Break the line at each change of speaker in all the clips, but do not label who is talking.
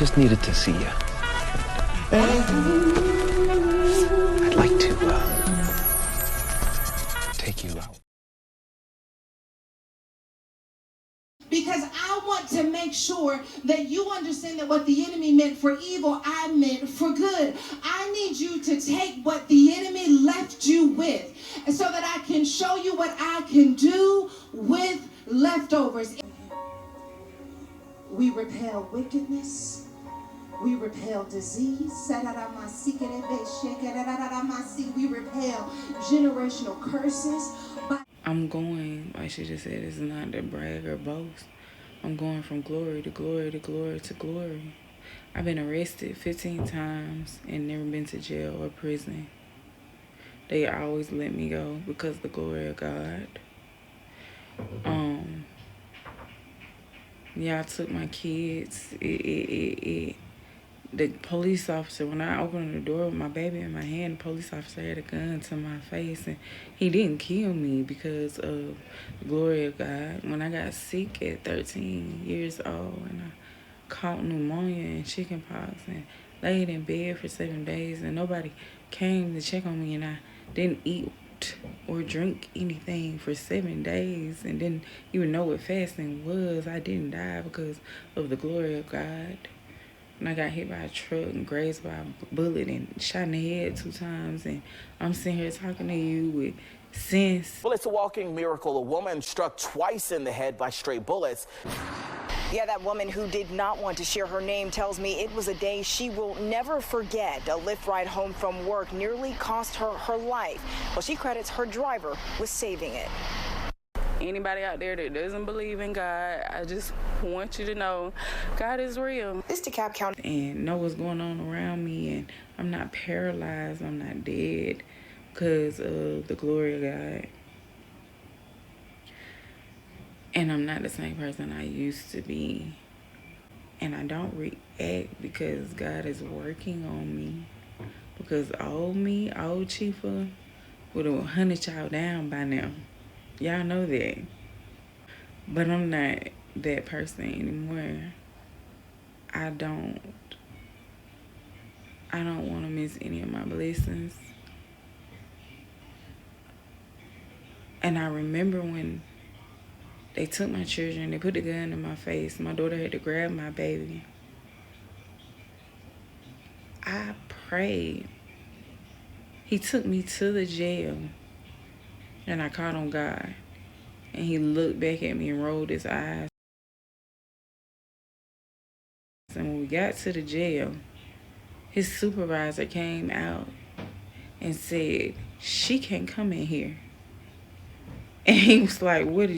just needed to see you. I'd like to take you out.
Because I want to make sure that you understand that what the enemy meant for evil, I meant for good. I need you to take what the enemy left you with, so that I can show you what I can do with leftovers. We repel wickedness. We repel disease. We repel generational curses.
I'm going, like she just said, it's not to brag or boast. I'm going from glory to glory to glory to glory. I've been arrested 15 times and never been to jail or prison. They always let me go because of the glory of God. Yeah, I took my kids. The police officer, when I opened the door with my baby in my hand, the police officer had a gun to my face, and he didn't kill me because of the glory of God. When I got sick at 13 years old and I caught pneumonia and chickenpox and laid in bed for 7 days and nobody came to check on me, and I didn't eat or drink anything for 7 days and didn't even know what fasting was, I didn't die because of the glory of God. And I got hit by a truck and grazed by a bullet and shot in the head 2 times. And I'm sitting here talking to you with sense.
Well, it's a walking miracle. A woman struck twice in the head by stray bullets.
Yeah, that woman who did not want to share her name tells me it was a day she will never forget. A Lyft ride home from work nearly cost her her life. Well, she credits her driver with saving it.
Anybody out there that doesn't believe in God, I just want you to know God is real.
This DeKalb County.
And know what's going on around me, and I'm not paralyzed, I'm not dead because of the glory of God. And I'm not the same person I used to be. And I don't react because God is working on me. Because old Chifa, would have hunted y'all down by now. Y'all know that. But I'm not that person anymore. I don't want to miss any of my blessings. And I remember when they took my children, they put the gun in my face. My daughter had to grab my baby. I prayed. He took me to the jail. And I called on God. And he looked back at me and rolled his eyes. And when we got to the jail, his supervisor came out and said, "She can't come in here." And he was like, what do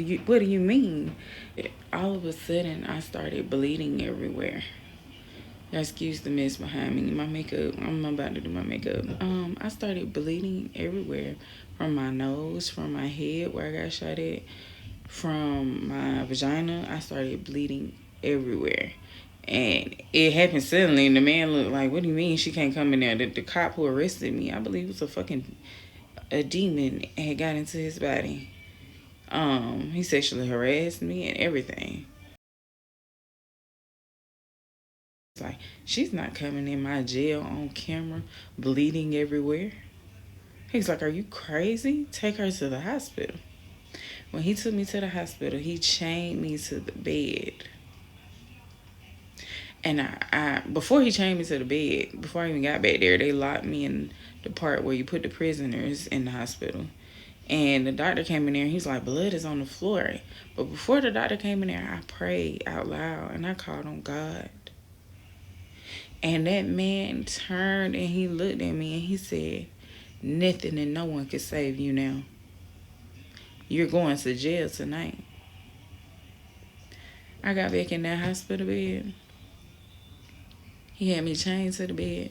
you mean? All of a sudden, I started bleeding everywhere. Excuse the mess behind me. My makeup, I'm about to do my makeup. I started bleeding everywhere. From my nose, from my head where I got shot at, from my vagina. I started bleeding everywhere. And it happened suddenly, and the man looked like, what do you mean she can't come in there? The cop who arrested me, I believe it was a demon had got into his body. He sexually harassed me and everything. It's like, she's not coming in my jail on camera, bleeding everywhere. He's like, are you crazy? Take her to the hospital. When he took me to the hospital, he chained me to the bed. And I before he chained me to the bed, before I even got back there, they locked me in the part where you put the prisoners in the hospital. And the doctor came in there, and he was like, blood is on the floor. But before the doctor came in there, I prayed out loud, and I called on God. And that man turned, and he looked at me, and he said, nothing and no one can save you now. You're going to jail tonight. I got back in that hospital bed. He had me chained to the bed.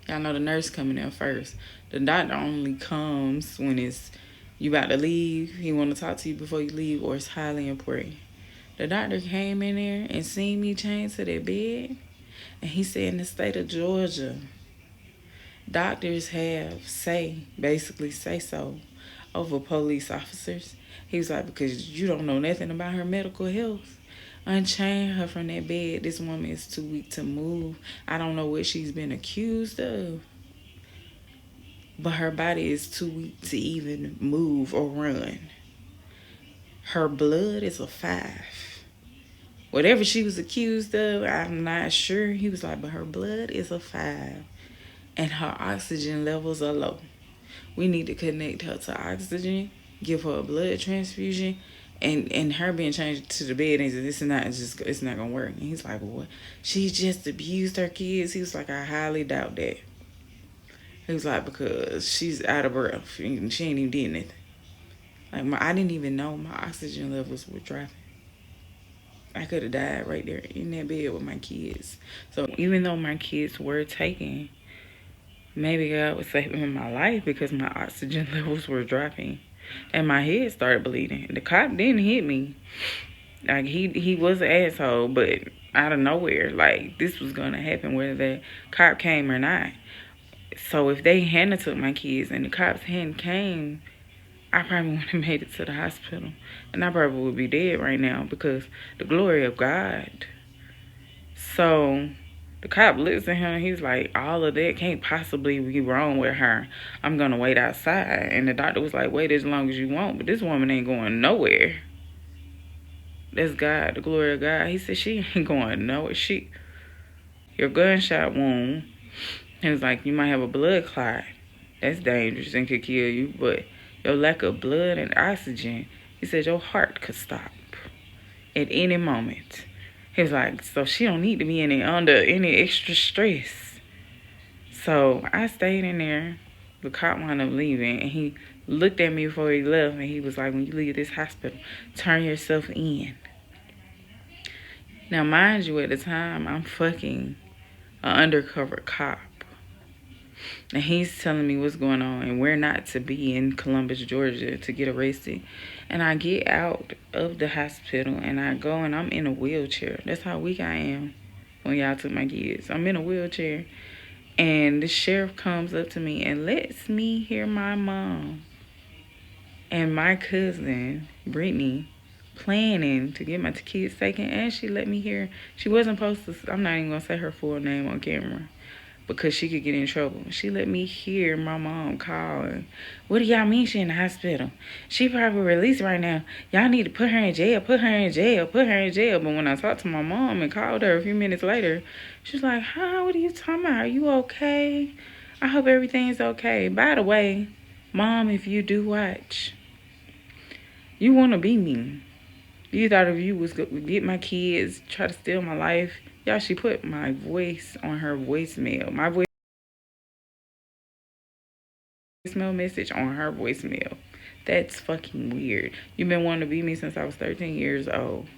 Y'all know the nurse coming in first. The doctor only comes when it's you about to leave, he want to talk to you before you leave, or it's highly important. The doctor came in there and seen me chained to that bed, and he said in the state of Georgia, doctors have basically say so over police officers. He was like, because you don't know nothing about her medical health. Unchain her from that bed. This woman is too weak to move. I don't know what she's been accused of, but her body is too weak to even move or run. Her blood is a 5. Whatever she was accused of, I'm not sure. He was like, but her blood is a 5. And her oxygen levels are low. We need to connect her to oxygen, give her a blood transfusion, and her being changed to the bed, and it's not gonna work. And he's like, well, she just abused her kids. He was like, I highly doubt that. He was like, because she's out of breath and she ain't even did nothing. Like, I didn't even know my oxygen levels were dropping. I could have died right there in that bed with my kids. So even though my kids were taken, maybe God was saving my life because my oxygen levels were dropping. And my head started bleeding. The cop didn't hit me. Like, he was an asshole, but out of nowhere, like, this was going to happen whether the cop came or not. So if they hadn't took my kids and the cops hadn't came, I probably wouldn't have made it to the hospital. And I probably would be dead right now because the glory of God. So the cop looks at him and he's like, all of that can't possibly be wrong with her. I'm going to wait outside. And the doctor was like, wait as long as you want. But this woman ain't going nowhere. That's God, the glory of God. He said she ain't going nowhere. Your gunshot wound. He was like, you might have a blood clot. That's dangerous and could kill you. But your lack of blood and oxygen, he said your heart could stop at any moment. He was like, so she don't need to be under any extra stress. So I stayed in there. The cop wound up leaving, and he looked at me before he left, and he was like, when you leave this hospital, turn yourself in. Now, mind you, at the time, I'm fucking an undercover cop. And he's telling me what's going on and where not to be in Columbus, Georgia to get arrested. And I get out of the hospital and I go and I'm in a wheelchair. That's how weak I am when y'all took my kids. I'm in a wheelchair. And the sheriff comes up to me and lets me hear my mom and my cousin, Brittany, planning to get my kids taken. And she let me hear. She wasn't supposed to. I'm not even going to say her full name on camera, because she could get in trouble. She let me hear my mom calling. What do y'all mean she in the hospital? She probably released right now. Y'all need to put her in jail, put her in jail, put her in jail. But when I talked to my mom and called her a few minutes later, she was like, huh, what are you talking about? Are you okay? I hope everything's okay. By the way, Mom, if you do watch, you want to be me. You thought if you was going to get my kids, try to steal my life. Y'all, she put my voice on her voicemail. My voicemail message on her voicemail. That's fucking weird. You've been wanting to be me since I was 13 years old.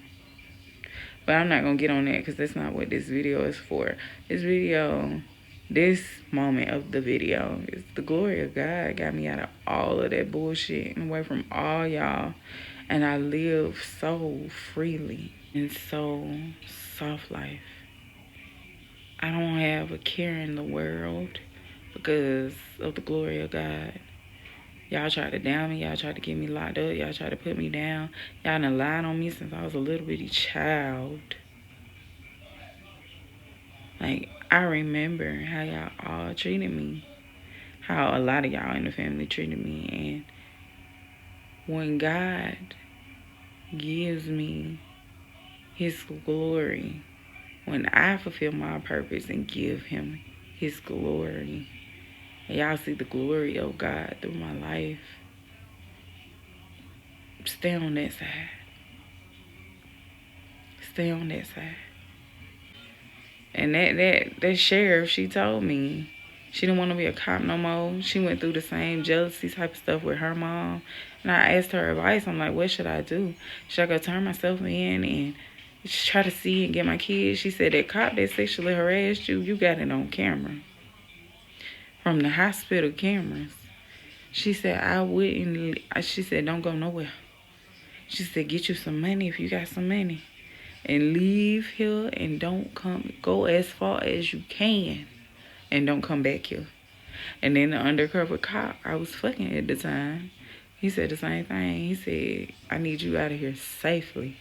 But I'm not going to get on that because that's not what this video is for. This moment of the video is the glory of God. Got me out of all of that bullshit and away from all y'all. And I live so freely and so soft life. I don't have a care in the world because of the glory of God. Y'all tried to down me. Y'all tried to get me locked up. Y'all tried to put me down. Y'all done lied on me since I was a little bitty child. Like, I remember how y'all all treated me. How a lot of y'all in the family treated me. And when God gives me his glory, when I fulfill my purpose and give him his glory, and y'all see the glory of God through my life, stay on that side. Stay on that side. And that sheriff, she told me she didn't want to be a cop no more. She went through the same jealousy type of stuff with her mom. And I asked her advice. I'm like, what should I do? Should I go turn myself in and try to see and get my kids? She said, that cop that sexually harassed you, you got it on camera. From the hospital cameras. She said, I wouldn't. She said, don't go nowhere. She said, get you some money if you got some money. And leave here and don't come. Go as far as you can. And don't come back here. And then the undercover cop I was fucking at the time, he said the same thing. He said, I need you out of here safely.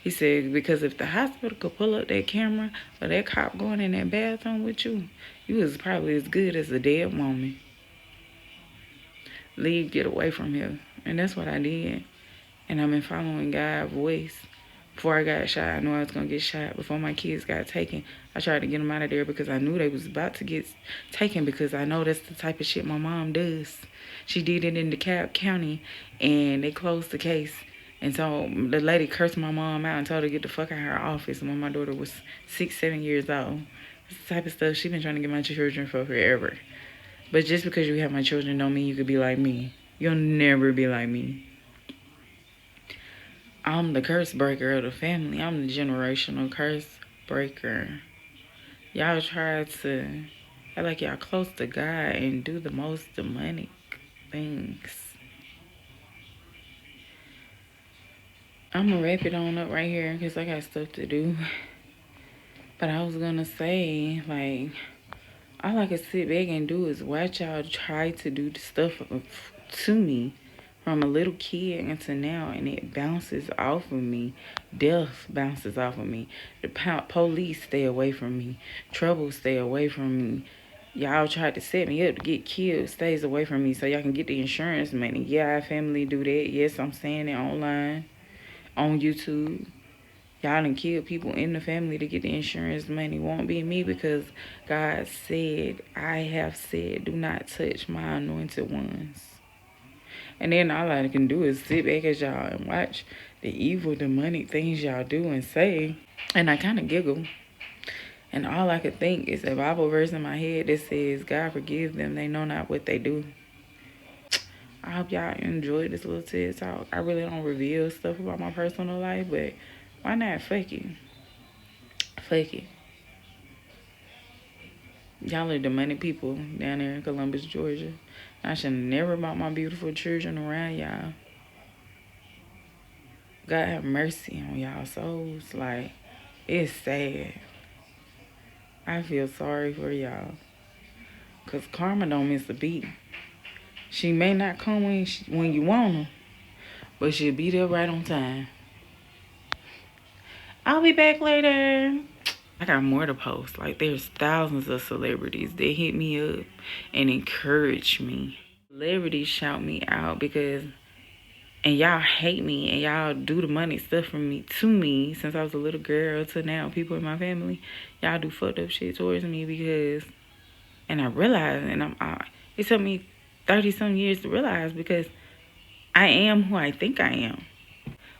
He said, because if the hospital could pull up that camera or that cop going in that bathroom with you, you was probably as good as a dead woman. Leave, get away from here. And that's what I did. And I've been following God's voice. Before I got shot, I knew I was going to get shot. Before my kids got taken, I tried to get them out of there because I knew they was about to get taken, because I know that's the type of shit my mom does. She did it in DeKalb County, and they closed the case. And so the lady cursed my mom out and told her to get the fuck out of her office when my daughter was 6, 7 years old. That's the type of stuff she been trying to get my children for forever. But just because you have my children don't mean you could be like me. You'll never be like me. I'm the curse breaker of the family. I'm the generational curse breaker. Y'all try to act like y'all close to God and do the most demonic things. I'm gonna wrap it on up right here because I got stuff to do. But I was gonna say, like, all I can sit back and do is watch y'all try to do the stuff to me from a little kid until now, and it bounces off of me. Death bounces off of me. The police stay away from me. Trouble stay away from me. Y'all tried to set me up to get killed, stays away from me so y'all can get the insurance money. Yeah, our family do that. Yes, I'm saying it online, on YouTube. Y'all done kill people in the family to get the insurance money. Won't be me, because God said, I have said, do not touch my anointed ones. And then all I can do is sit back as y'all and watch the evil, demonic things y'all do and say. And I kind of giggle. And all I could think is a Bible verse in my head that says, God forgive them, they know not what they do. I hope y'all enjoyed this little TED Talk. I really don't reveal stuff about my personal life, but why not? Fuck it. Fuck it. Y'all are demonic people down there in Columbus, Georgia. I should never brought my beautiful children around y'all. God have mercy on y'all souls. Like, it's sad. I feel sorry for y'all. Because karma don't miss a beat. She may not come when you want her, but she'll be there right on time. I'll be back later. I got more to post. Like, there's thousands of celebrities that hit me up and encourage me. Celebrities shout me out because, and y'all hate me and y'all do the money stuff from me to me since I was a little girl to now. People in my family, y'all do fucked up shit towards me because, and I realize, and it took me 30-some years to realize, because I am who I think I am.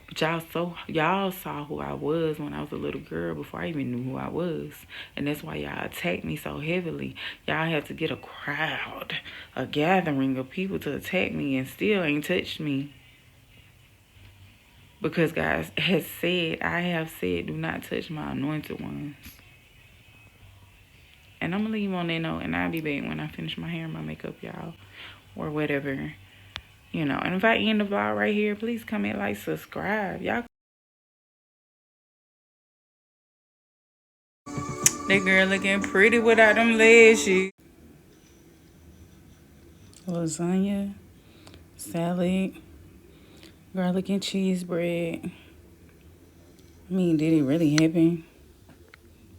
But y'all saw who I was when I was a little girl before I even knew who I was. And that's why y'all attacked me so heavily. Y'all had to get a crowd, a gathering of people to attack me, and still ain't touched me. Because God has said, I have said, do not touch my anointed ones. And I'm going to leave on that note, and I'll be back when I finish my hair and my makeup, y'all. Or whatever. You know, and if I end the vlog right here, please comment, like, subscribe. Y'all. That girl looking pretty without them legs. Lasagna, salad, garlic and cheese bread. I mean, did it really happen?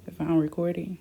If I'm recording.